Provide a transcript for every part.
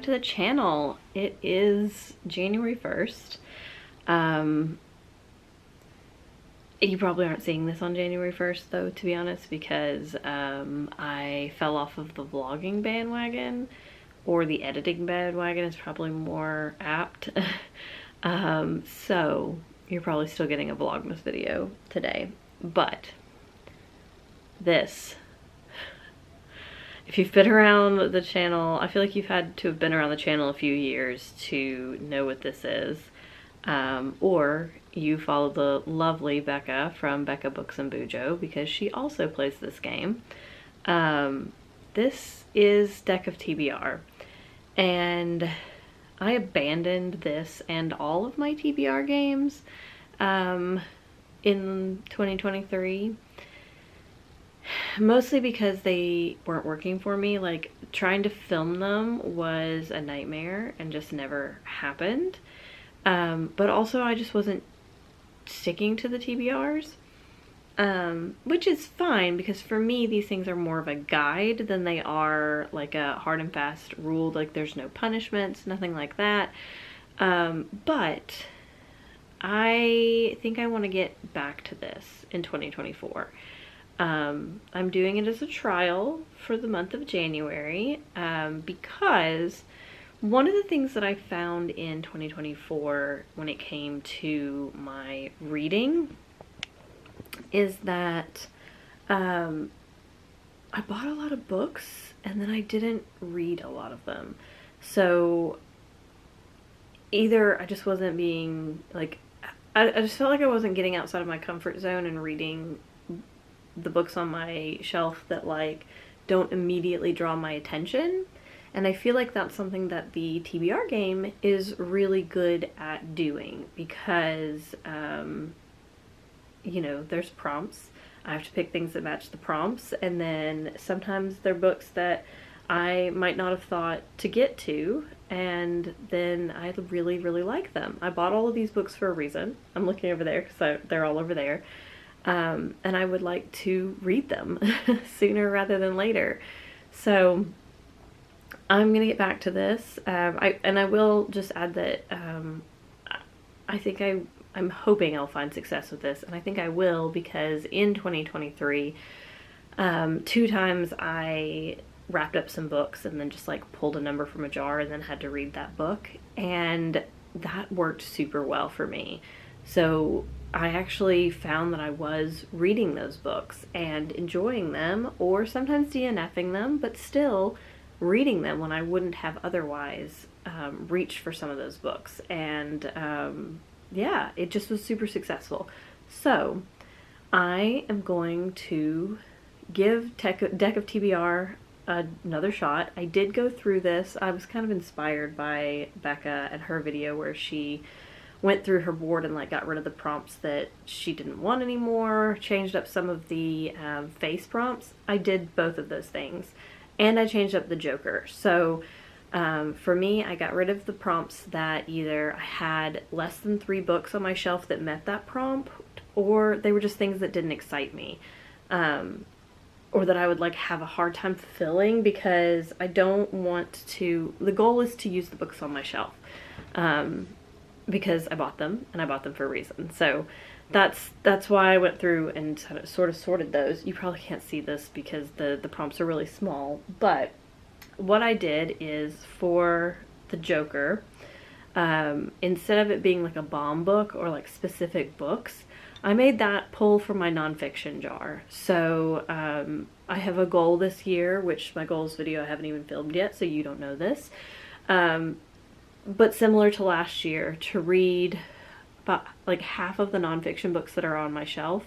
back to the channel. It is January 1st. You probably aren't seeing this on January 1st though, to be honest, because I fell off of the vlogging bandwagon, or the editing bandwagon is probably more apt. So you're probably still getting a Vlogmas video today, but this, if you've been around the channel, I feel like you've had to have been around the channel a few years to know what this is. Or you follow the lovely Becca from Becca Books and Bujo, because she also plays this game. This is Deck of TBR, and I abandoned this and all of my TBR games in 2023. Mostly because they weren't working for me. Like, trying to film them was a nightmare and just never happened. But also I just wasn't sticking to the TBRs, which is fine, because for me these things are more of a guide than they are like a hard and fast rule. Like, there's no punishments, nothing like that. But I think I want to get back to this in 2024. I'm doing it as a trial for the month of January, because one of the things that I found in 2024 when it came to my reading is that I bought a lot of books and then I didn't read a lot of them. So either I just wasn't being like, I just felt like I wasn't getting outside of my comfort zone and reading the books on my shelf that like don't immediately draw my attention. And I feel like that's something that the TBR game is really good at doing, because you know, there's prompts. I have to pick things that match the prompts, and then sometimes they're books that I might not have thought to get to, and then I really like them. I bought all of these books for a reason. I'm looking over there because they're all over there. And I would like to read them sooner rather than later. So I'm gonna get back to this. I will just add that I think I'm hoping I'll find success with this, and I think I will, because in 2023, 2 times I wrapped up some books and then just like pulled a number from a jar and then had to read that book, and that worked super well for me. So I actually found that I was reading those books and enjoying them, or sometimes DNFing them, but still reading them when I wouldn't have otherwise reached for some of those books. And yeah, it just was super successful. So I am going to give Deck of TBR another shot. I did go through this. I was kind of inspired by Becca and her video where she went through her board and like got rid of the prompts that she didn't want anymore, changed up some of the face prompts. I did both of those things, and I changed up the Joker. So for me, I got rid of the prompts that either I had less than 3 books on my shelf that met that prompt, or they were just things that didn't excite me, or that I would like have a hard time fulfilling, because I don't want to, the goal is to use the books on my shelf. Because I bought them, and I bought them for a reason. So that's why I went through and sort of sorted those. You probably can't see this because the prompts are really small, but what I did is, for the Joker, instead of it being like a bomb book or like specific books, I made that pull from my nonfiction jar. So I have a goal this year, which my goals video I haven't even filmed yet, so you don't know this. But similar to last year, to read about like half of the nonfiction books that are on my shelf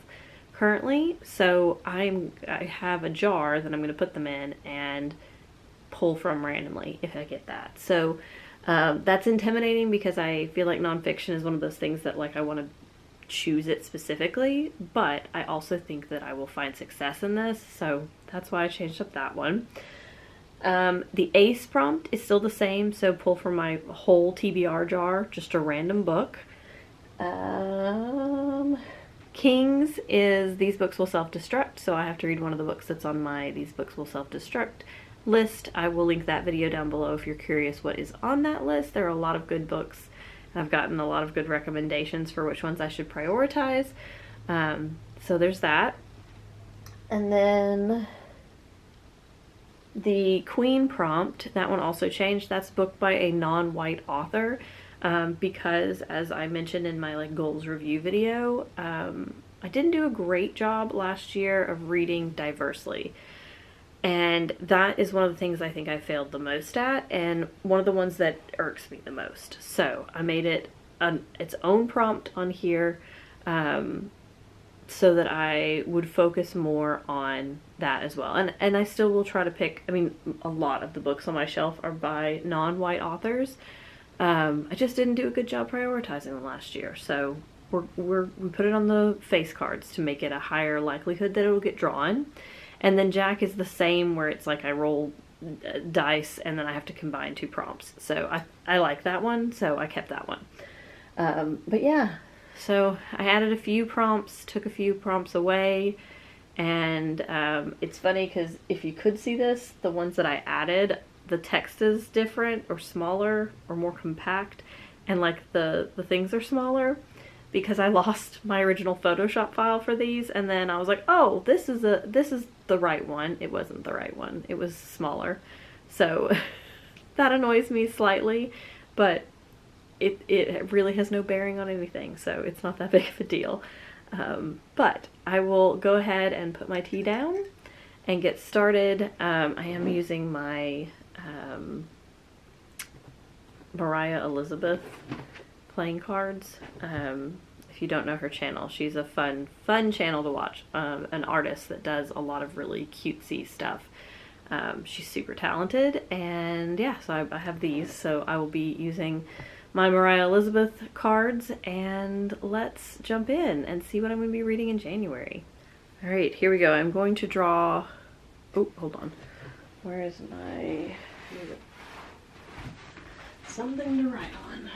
currently. So I have a jar that I'm going to put them in and pull from randomly if I get that. So that's intimidating, because I feel like nonfiction is one of those things that like I want to choose it specifically, but I also think that I will find success in this. So that's why I changed up that one. The ACE prompt is still the same, so pull from my whole TBR jar, just a random book. Kings is these books will self-destruct, so I have to read one of the books that's on my these books will self-destruct list. I will link that video down below if you're curious what is on that list. There are a lot of good books. I've gotten a lot of good recommendations for which ones I should prioritize. So there's that. And then the Queen prompt, that one also changed. That's booked by a non-white author, because as I mentioned in my goals review video, I didn't do a great job last year of reading diversely. And that is one of the things I think I failed the most at, and one of the ones that irks me the most. So I made it its own prompt on here, so that I would focus more on that as well. And I still will try to pick, I mean, a lot of the books on my shelf are by non-white authors. I just didn't do a good job prioritizing them last year. So we put it on the face cards to make it a higher likelihood that it will get drawn. And then Jack is the same, where it's like I roll dice and then I have to combine 2 prompts. So I like that one, so I kept that one. But yeah, so I added a few prompts, took a few prompts away, and it's funny because if you could see this, the ones that I added, the text is different or smaller or more compact, and the things are smaller, because I lost my original Photoshop file for these, and then I was like, oh, this is the right one. It wasn't the right one. It was smaller. So that annoys me slightly, but it really has no bearing on anything, so it's not that big of a deal. But I will go ahead and put my tea down and get started. I am using my Mariah Elizabeth playing cards. If you don't know her channel, she's a fun channel to watch. An artist that does a lot of really cutesy stuff. She's super talented, and yeah, so I have these, so I will be using my Mariah Elizabeth cards, and let's jump in and see what I'm going to be reading in January. All right, here we go. I'm going to draw, oh, hold on. Where is my, something to write on.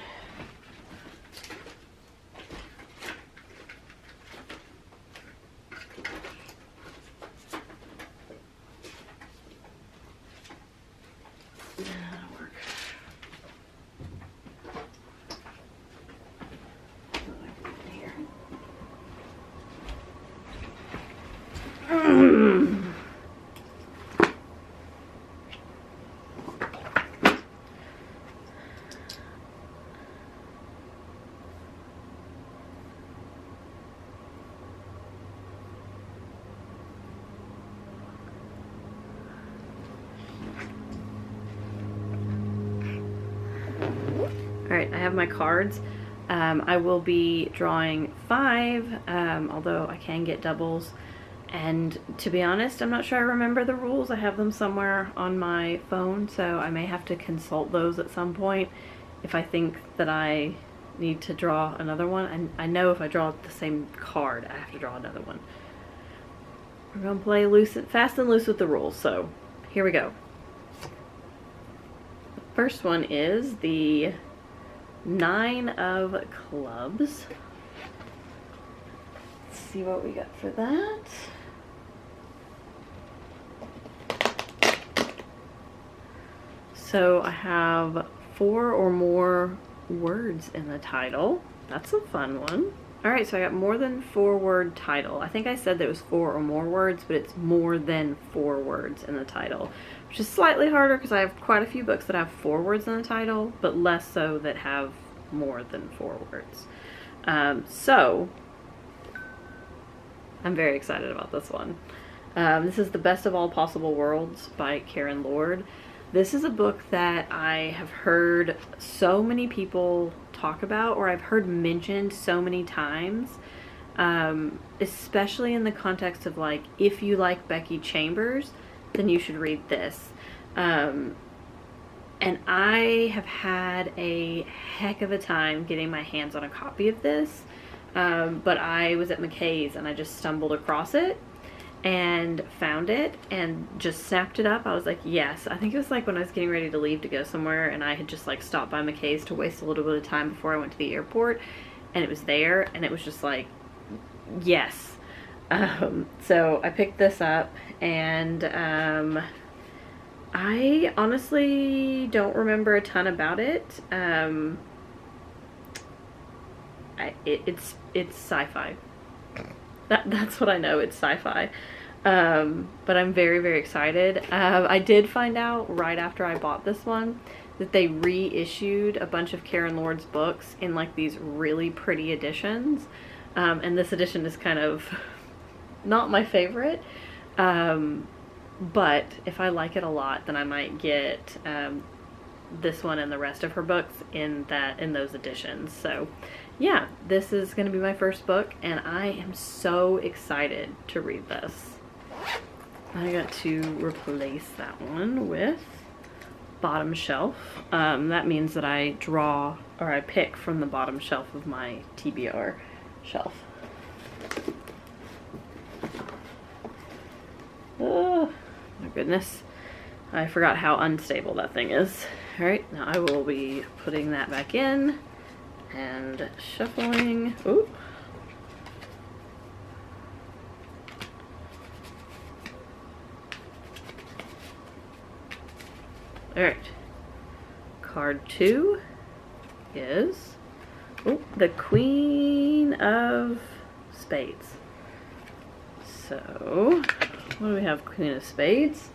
Alright, I have my cards. I will be drawing 5, although I can get doubles. And to be honest, I'm not sure I remember the rules. I have them somewhere on my phone, so I may have to consult those at some point if I think that I need to draw another one. I know if I draw the same card, I have to draw another one. We're going to play fast and loose with the rules, so here we go. The first one is the 9 of clubs. Let's see what we got for that. So I have 4 or more words in the title. That's a fun one. Alright, so I got more than 4-word title. I think I said that it was 4 or more words, but it's more than 4 words in the title, which is slightly harder because I have quite a few books that have 4 words in the title, but less so that have more than 4 words. So I'm very excited about this one. This is The Best of All Possible Worlds by Karen Lord. This is a book that I have heard so many people talk about, or I've heard mentioned so many times, especially in the context of if you like Becky Chambers, then you should read this. And I have had a heck of a time getting my hands on a copy of this, but I was at McKay's and I just stumbled across it and found it and just snapped it up. I was like, yes. I think it was when I was getting ready to leave to go somewhere, and I had just stopped by McKay's to waste a little bit of time before I went to the airport, and it was there, and it was just yes. So I picked this up, and I honestly don't remember a ton about it. It's sci-fi. That's what I know. It's sci-fi. But I'm very, very excited. I did find out right after I bought this one that they reissued a bunch of Karen Lord's books in like these really pretty editions. And this edition is kind of not my favorite. But if I like it a lot, then I might get this one and the rest of her books in those editions. So yeah, this is going to be my first book, and I am so excited to read this. I got to replace that one with bottom shelf. That means that I draw, or I pick from the bottom shelf of my TBR shelf. Oh my goodness, I forgot how unstable that thing is. Alright, now I will be putting that back in and shuffling. Ooh. Alright, card 2 is the Queen of Spades. So, what do we have? Queen of Spades.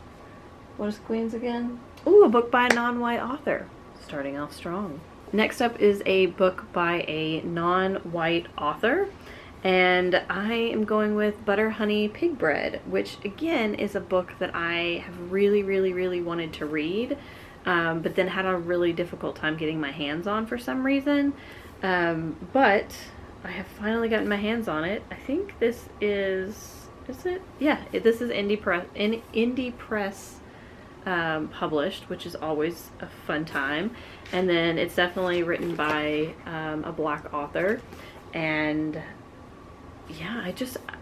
What is Queens again? Ooh, a book by a non-white author. Starting off strong. Next up is a book by a non-white author. And I am going with Butter, Honey, Pig Bread, which again is a book that I have really, really, really wanted to read, but then had a really difficult time getting my hands on for some reason. But I have finally gotten my hands on it. I think this is it? Yeah, this is Indie Press published, which is always a fun time. And then it's definitely written by a Black author. And yeah,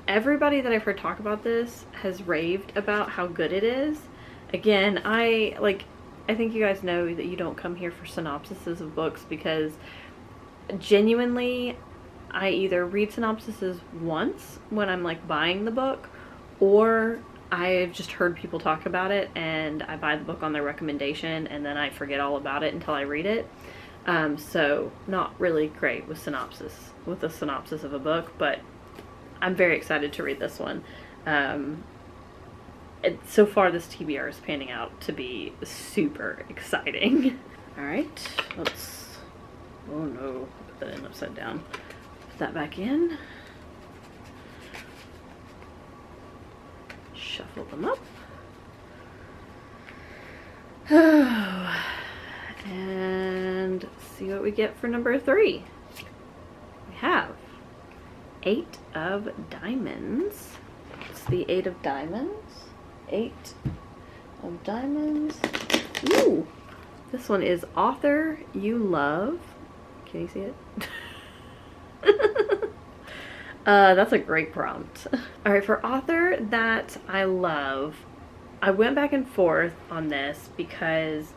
everybody that I've heard talk about this has raved about how good it is. Again, I think you guys know that you don't come here for synopsises of books, because genuinely I either read synopsises once when I'm like buying the book, or I've just heard people talk about it and I buy the book on their recommendation and then I forget all about it until I read it. So not really great with a synopsis of a book, but I'm very excited to read this one. So far this TBR is panning out to be super exciting. Alright, oh no, put that in upside down. Put that back in. Shuffle them up. And see what we get for number 3. We have 8 of Diamonds. It's the 8 of Diamonds. 8 of Diamonds. Ooh! This one is Author You Love. Can you see it? That's a great prompt. Alright, for Author That I Love, I went back and forth on this because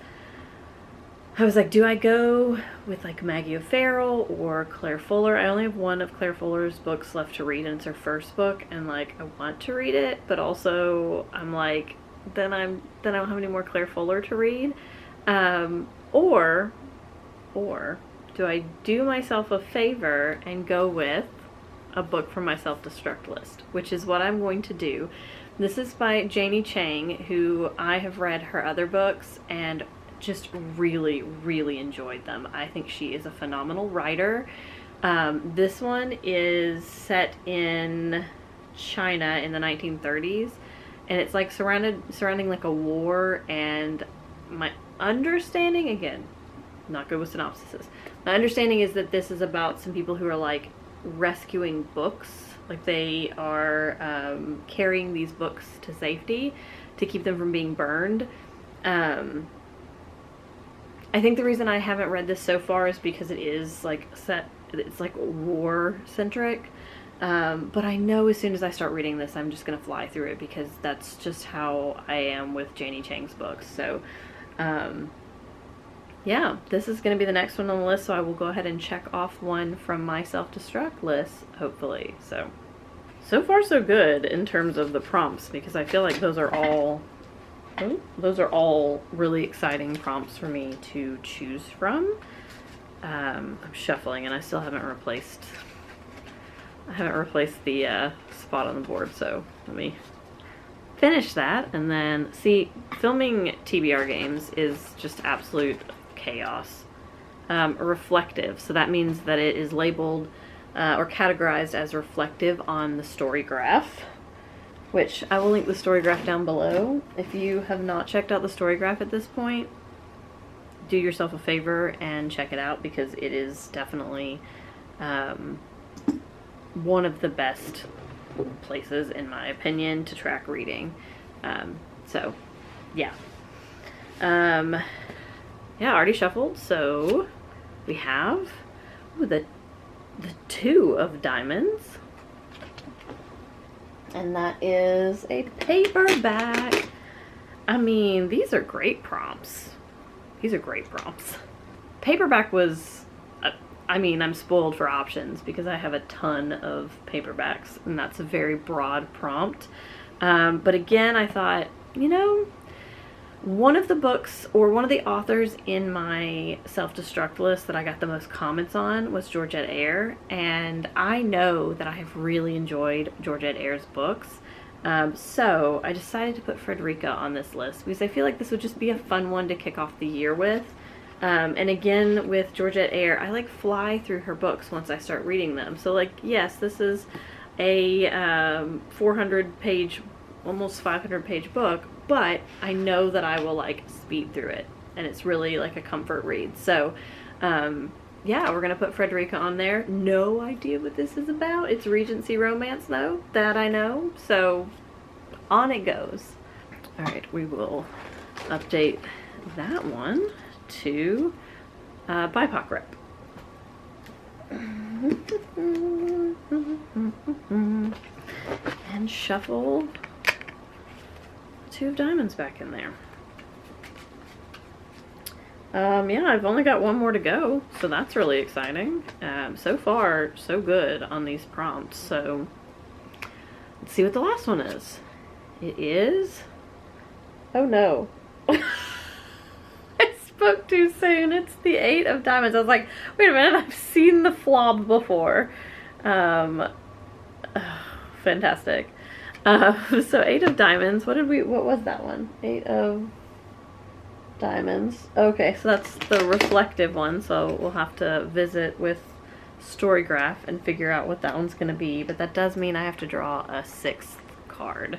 I was like, do I go with like Maggie O'Farrell or Claire Fuller? I only have one of Claire Fuller's books left to read, and it's her first book, and like I want to read it, but also I'm like, then I don't have any more Claire Fuller to read. Or do I do myself a favor and go with a book from my self-destruct list, which is what I'm going to do. This is by Janie Chang, who I have read her other books and just really, really enjoyed them. I think she is a phenomenal writer. This one is set in China in the 1930s, and it's like surrounding like a war, and my understanding, again, not good with synopsises, my understanding is that this is about some people who are like rescuing books, like they are carrying these books to safety to keep them from being burned. I think the reason I haven't read this so far is because it is like it's like war centric. But I know as soon as I start reading this, I'm just going to fly through it, because that's just how I am with Janie Chang's books. So, yeah, this is going to be the next one on the list, so I will go ahead and check off one from my self-destruct list, hopefully. So far so good in terms of the prompts, because I feel like those are all Oh, those are all really exciting prompts for me to choose from. I'm shuffling and I still haven't replaced the spot on the board, so let me finish that. And then, see, filming TBR games is just absolute chaos. Reflective, so that means that it is labeled or categorized as reflective on the story graph, which I will link the story graph down below. If you have not checked out the story graph at this point, do yourself a favor and check it out, because it is definitely one of the best places, in my opinion, to track reading. So, yeah. Yeah, already shuffled, so we have the two of diamonds. And that is a paperback. I mean, these are great prompts. These are great prompts. Paperback was, I mean, I'm spoiled for options because I have a ton of paperbacks, and that's a very broad prompt. But again, I thought, you know, one of the books, or one of the authors in my self-destruct list that I got the most comments on was Georgette Eyre, and I know that I have really enjoyed Georgette Eyre's books. So I decided to put Frederica on this list because I feel like this would just be a fun one to kick off the year with. And again, with Georgette Eyre, I like fly through her books once I start reading them. So like, yes, this is a 400-page, almost 500-page book, but I know that I will like speed through it, and it's really like a comfort read. So yeah, we're gonna put Frederica on there. No idea what this is about. It's Regency romance though, that I know, so on it goes. All right, we will update that one to BIPOC rep. And shuffle two of diamonds back in there. Yeah, I've only got one more to go, so that's really exciting. So far, so good on these prompts. So let's see what the last one is. It is, oh no. I spoke too soon. It's the 8 of diamonds. I was like, wait a minute, I've seen the flob before. Fantastic. So 8 of diamonds. What was that one? 8 of diamonds. Okay, so that's the reflective one, so we'll have to visit with Storygraph and figure out what that one's going to be, but that does mean I have to draw a 6th card.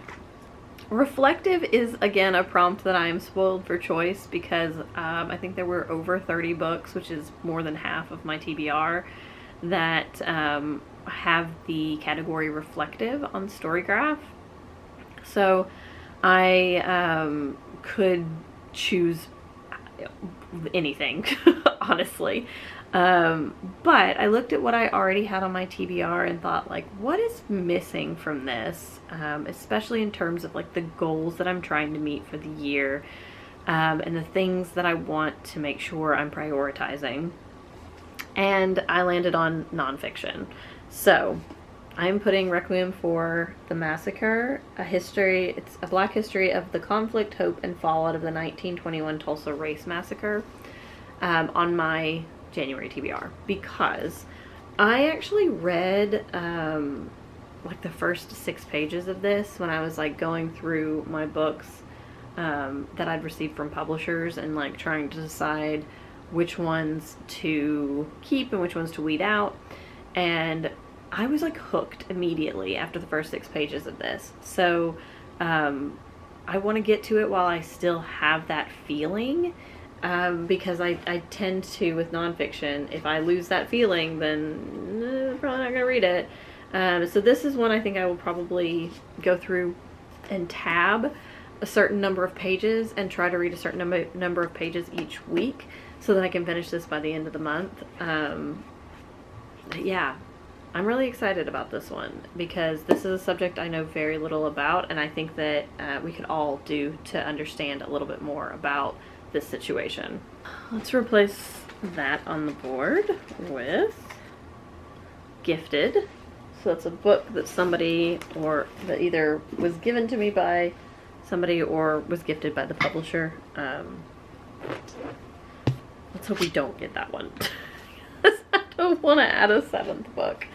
Reflective is, again, a prompt that I am spoiled for choice because I think there were over 30 books, which is more than half of my TBR, that have the category reflective on Storygraph. So I could choose anything, honestly. But I looked at what I already had on my TBR and thought, like, what is missing from this? Especially in terms of like the goals that I'm trying to meet for the year, and the things that I want to make sure I'm prioritizing. And I landed on nonfiction. So I'm putting Requiem for the Massacre, it's a black history of the conflict, hope, and fallout of the 1921 Tulsa Race Massacre, on my January TBR, because I actually read like the first 6 pages of this when I was like going through my books that I'd received from publishers and like trying to decide which ones to keep and which ones to weed out, and I was like hooked immediately after the first 6 pages of this. So I want to get to it while I still have that feeling, because I tend to, with nonfiction, if I lose that feeling, then I'm probably not going to read it. So this is one I think I will probably go through and tab a certain number of pages and try to read a certain number of pages each week so that I can finish this by the end of the month. Yeah, I'm really excited about this one because this is a subject I know very little about, and I think that we could all do to understand a little bit more about this situation. Let's replace that on the board with Gifted. So that's a book that somebody, or that either was given to me by somebody or was gifted by the publisher. Let's hope we don't get that one. I don't want to add a 7th book.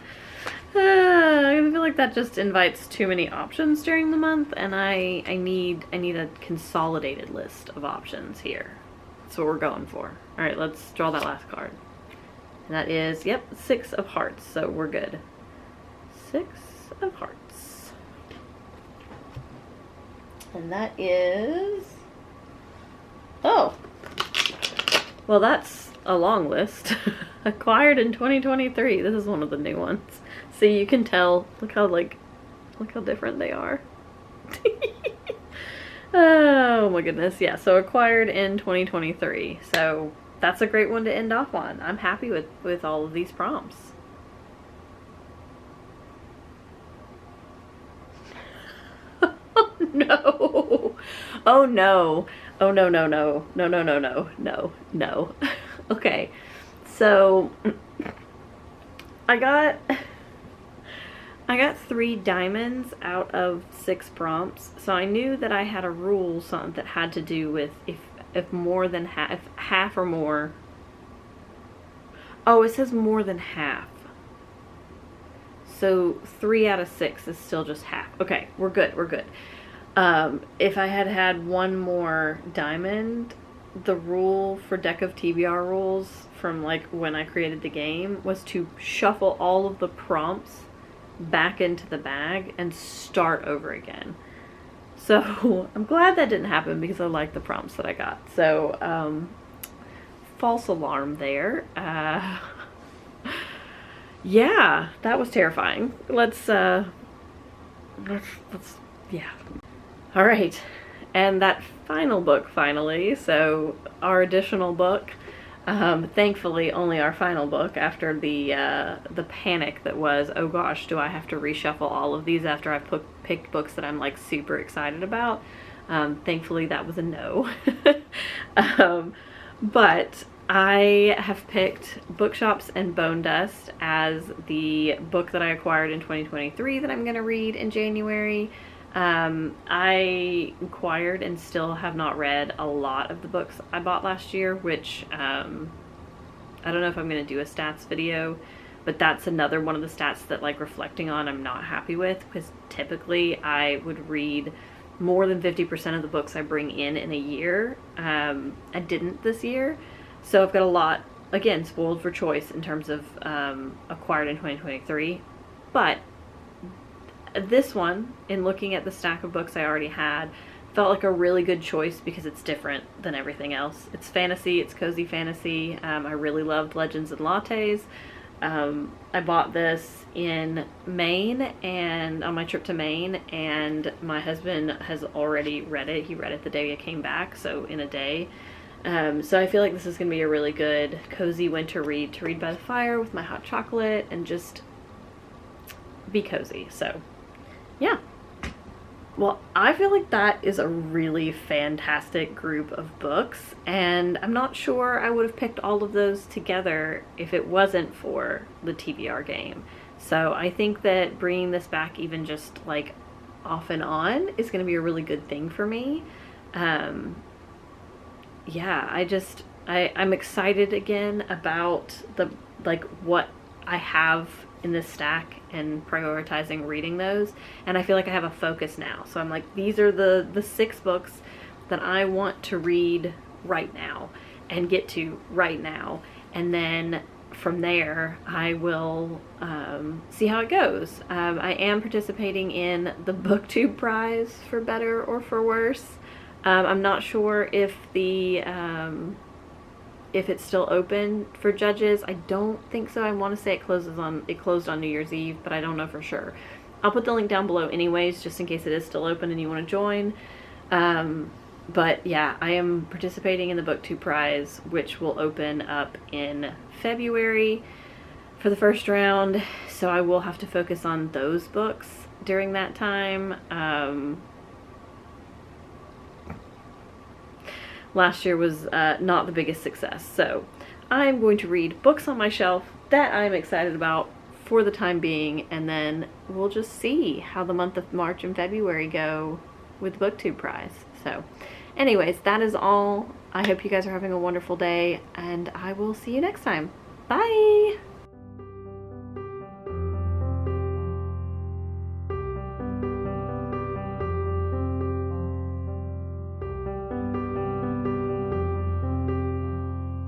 I feel like that just invites too many options during the month, and I need a consolidated list of options here. That's what we're going for. All right, let's draw that last card. And that is, yep, 6 of Hearts, so we're good. 6 of Hearts. And that is, oh, well, that's a long list. Acquired in 2023. This is one of the new ones. See, you can tell. Look how different they are. Oh my goodness. Yeah, so acquired in 2023. So that's a great one to end off on. I'm happy with all of these prompts. Oh no. Oh no. Oh no, no, no. No, no, no, no. No, no. Okay. So I got 3 diamonds out of 6 prompts. So I knew that I had a rule, something that had to do with if more than half or more. Oh, it says more than half. So 3 out of 6 is still just half. Okay, we're good, we're good. If I had one more diamond, the rule for Deck of TBR rules from like when I created the game was to shuffle all of the prompts back into the bag and start over again. So I'm glad that didn't happen because I like the prompts that I got. So false alarm there. Yeah, that was terrifying. Let's yeah. All right, and that final book finally. So our additional book. Thankfully, only our final book after the panic that was, oh gosh, do I have to reshuffle all of these after I've picked books that I'm like super excited about? Thankfully, that was a no. But I have picked Bookshops and Bone Dust as the book that I acquired in 2023 that I'm going to read in January. I acquired and still have not read a lot of the books I bought last year, which I don't know if I'm going to do a stats video, but that's another one of the stats that, like, reflecting on, I'm not happy with, because typically I would read more than 50% of the books I bring in a year. I didn't this year, so I've got a lot, again, spoiled for choice in terms of acquired in 2023, but this one, in looking at the stack of books I already had, felt like a really good choice because it's different than everything else. It's fantasy, it's cozy fantasy. I really loved Legends and Lattes. I bought this in Maine and on my trip to Maine, and my husband has already read it. He read it the day I came back, so in a day. So I feel like this is going to be a really good cozy winter read to read by the fire with my hot chocolate and just be cozy. So yeah. Well, I feel like that is a really fantastic group of books, and I'm not sure I would have picked all of those together if it wasn't for the TBR game. So I think that bringing this back even just like off and on is going to be a really good thing for me. Yeah, I'm excited again about what I have in this stack and prioritizing reading those, and I feel like I have a focus now. So I'm like, these are the 6 books that I want to read right now and get to right now, and then from there I will see how it goes. I am participating in the BookTube prize for better or for worse. I'm not sure if if it's still open for judges. I don't think so. I want to say it closed on New Year's Eve, but I don't know for sure. I'll put the link down below anyways, just in case it is still open and you want to join. But yeah, I am participating in the BookTube prize, which will open up in February for the first round. So I will have to focus on those books during that time. Last year was not the biggest success, so I'm going to read books on my shelf that I'm excited about for the time being, and then we'll just see how the month of March and February go with the BookTube prize. So anyways, that is all. I hope you guys are having a wonderful day, and I will see you next time. Bye!